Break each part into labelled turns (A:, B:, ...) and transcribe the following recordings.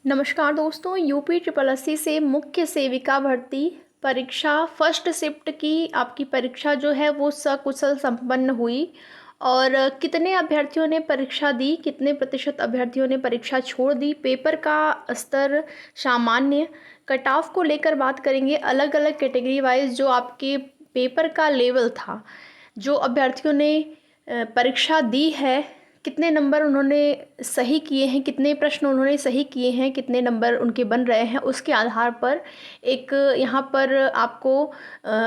A: नमस्कार दोस्तों, UP triple SC से मुख्य सेविका भर्ती परीक्षा फर्स्ट शिफ्ट की आपकी परीक्षा जो है वो सकुशल संपन्न हुई। और कितने अभ्यर्थियों ने परीक्षा दी, कितने प्रतिशत अभ्यर्थियों ने परीक्षा छोड़ दी, पेपर का स्तर सामान्य, कट ऑफ को लेकर बात करेंगे। अलग अलग कैटेगरी वाइज जो आपके पेपर का लेवल था, जो अभ्यर्थियों ने परीक्षा दी है, कितने नंबर उन्होंने सही किए हैं, कितने प्रश्न उन्होंने सही किए हैं, कितने नंबर उनके बन रहे हैं, उसके आधार पर एक यहाँ पर आपको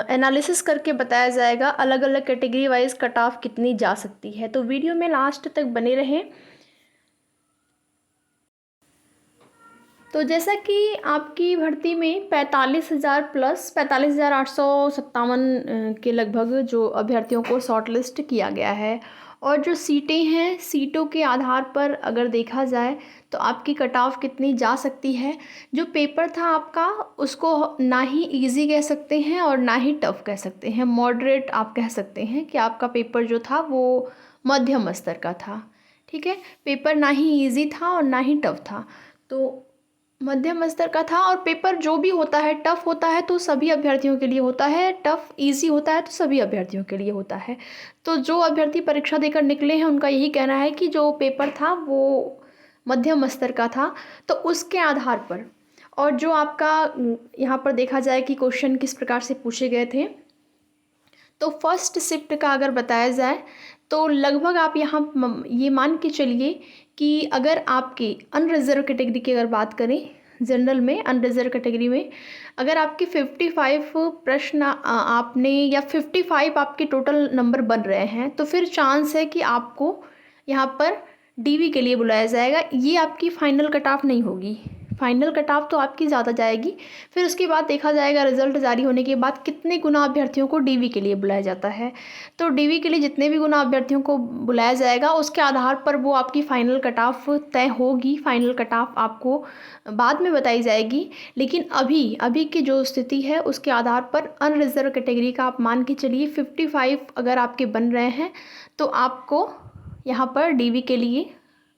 A: एनालिसिस करके बताया जाएगा अलग अलग कैटेगरी वाइज कट ऑफ कितनी जा सकती है। तो वीडियो में लास्ट तक बने रहें। तो जैसा कि आपकी भर्ती में 45,000 प्लस 45,857 के लगभग जो अभ्यर्थियों को शॉर्टलिस्ट किया गया है, और जो सीटें हैं, सीटों के आधार पर अगर देखा जाए तो आपकी कट ऑफ कितनी जा सकती है। जो पेपर था आपका, उसको ना ही इजी कह सकते हैं और ना ही टफ़ कह सकते हैं, मॉडरेट आप कह सकते हैं कि आपका पेपर जो था वो मध्यम स्तर का था। ठीक है, पेपर ना ही इजी था और ना ही टफ़ था, तो मध्यम स्तर का था। और पेपर जो भी होता है, टफ़ होता है तो सभी अभ्यर्थियों के लिए होता है, टफ़ इजी होता है तो सभी अभ्यर्थियों के लिए होता है। तो जो अभ्यर्थी परीक्षा देकर निकले हैं उनका यही कहना है कि जो पेपर था वो मध्यम स्तर का था। तो उसके आधार पर, और जो आपका यहाँ पर देखा जाए कि क्वेश्चन किस प्रकार से पूछे गए थे, तो फर्स्ट शिफ्ट का अगर बताया जाए तो लगभग आप यहाँ ये मान के चलिए कि अगर आपकी अनरिजर्व कैटेगरी की अगर बात करें, जनरल में अनरिजर्व कैटेगरी में अगर आपके 55 प्रश्न आपने, या 55 आपके टोटल नंबर बन रहे हैं, तो फिर चांस है कि आपको यहाँ पर डीवी के लिए बुलाया जाएगा। ये आपकी फाइनल कट ऑफ नहीं होगी, फाइनल कट ऑफ तो आपकी ज़्यादा जाएगी। फिर उसके बाद देखा जाएगा रिजल्ट जारी होने के बाद कितने गुना अभ्यर्थियों को डीवी के लिए बुलाया जाता है। तो डीवी के लिए जितने भी गुना अभ्यर्थियों को बुलाया जाएगा उसके आधार पर वो आपकी फ़ाइनल कट ऑफ तय होगी। फाइनल कट ऑफ आपको बाद में बताई जाएगी, लेकिन अभी अभी की जो स्थिति है उसके आधार पर अनरिजर्व कैटेगरी का आप मान के चलिए 55 अगर आपके बन रहे हैं तो आपको यहाँ पर डीवी के लिए,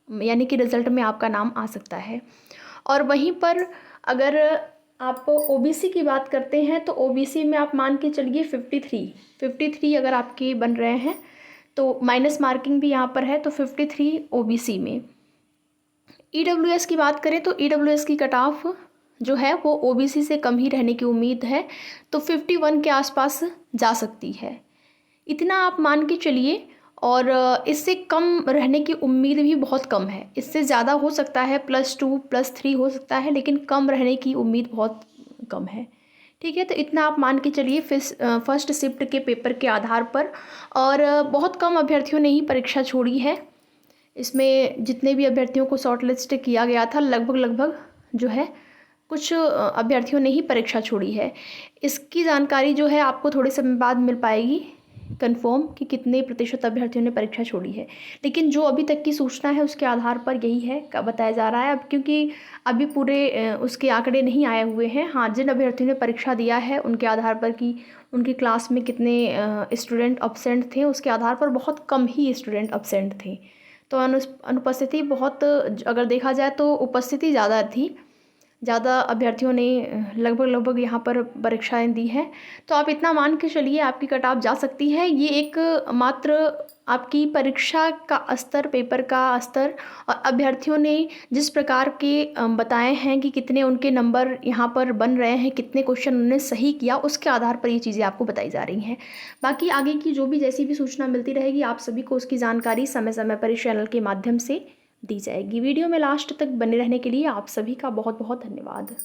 A: यानी कि रिज़ल्ट में आपका नाम आ सकता है। और वहीं पर अगर आप ओबीसी की बात करते हैं तो ओबीसी में आप मान के चलिए 53 अगर आपके बन रहे हैं तो माइनस मार्किंग भी यहाँ पर है, तो 53 ओबीसी में। ईडब्ल्यूएस की बात करें तो ईडब्ल्यूएस की कट ऑफ जो है वो ओबीसी से कम ही रहने की उम्मीद है, तो 51 के आसपास जा सकती है। इतना आप मान के चलिए, और इससे कम रहने की उम्मीद भी बहुत कम है। इससे ज़्यादा हो सकता है, +2 +3 हो सकता है, लेकिन कम रहने की उम्मीद बहुत कम है। ठीक है, तो इतना आप मान के चलिए फर्स्ट शिफ्ट के पेपर के आधार पर। और बहुत कम अभ्यर्थियों ने ही परीक्षा छोड़ी है। इसमें जितने भी अभ्यर्थियों को शॉर्ट लिस्ट किया गया था, लगभग जो है कुछ अभ्यर्थियों ने ही परीक्षा छोड़ी है। इसकी जानकारी जो है आपको थोड़े समय बाद मिल पाएगी कंफर्म कि कितने प्रतिशत अभ्यर्थियों ने परीक्षा छोड़ी है। लेकिन जो अभी तक की सूचना है उसके आधार पर यही है का बताया जा रहा है। अब क्योंकि अभी पूरे उसके आंकड़े नहीं आए हुए हैं। हाँ, जिन अभ्यर्थियों ने परीक्षा दिया है उनके आधार पर कि उनकी क्लास में कितने स्टूडेंट अब्सेंट थे, उसके आधार पर बहुत कम ही स्टूडेंट अब्सेंट थे। तो अनुपस्थिति बहुत, अगर देखा जाए तो उपस्थिति ज़्यादा थी, ज़्यादा अभ्यर्थियों ने लगभग यहाँ पर परीक्षाएं दी हैं। तो आप इतना मान के चलिए आपकी कट ऑफ जा सकती है। ये एक मात्र आपकी परीक्षा का स्तर, पेपर का स्तर, और अभ्यर्थियों ने जिस प्रकार के बताए हैं कि कितने उनके नंबर यहाँ पर बन रहे हैं, कितने क्वेश्चन उन्होंने सही किया, उसके आधार पर ये चीज़ें आपको बताई जा रही हैं। बाकी आगे की जो भी जैसी भी सूचना मिलती रहेगी आप सभी को उसकी जानकारी समय समय पर इस चैनल के माध्यम से दी जाएगी। वीडियो में लास्ट तक बने रहने के लिए आप सभी का बहुत बहुत धन्यवाद।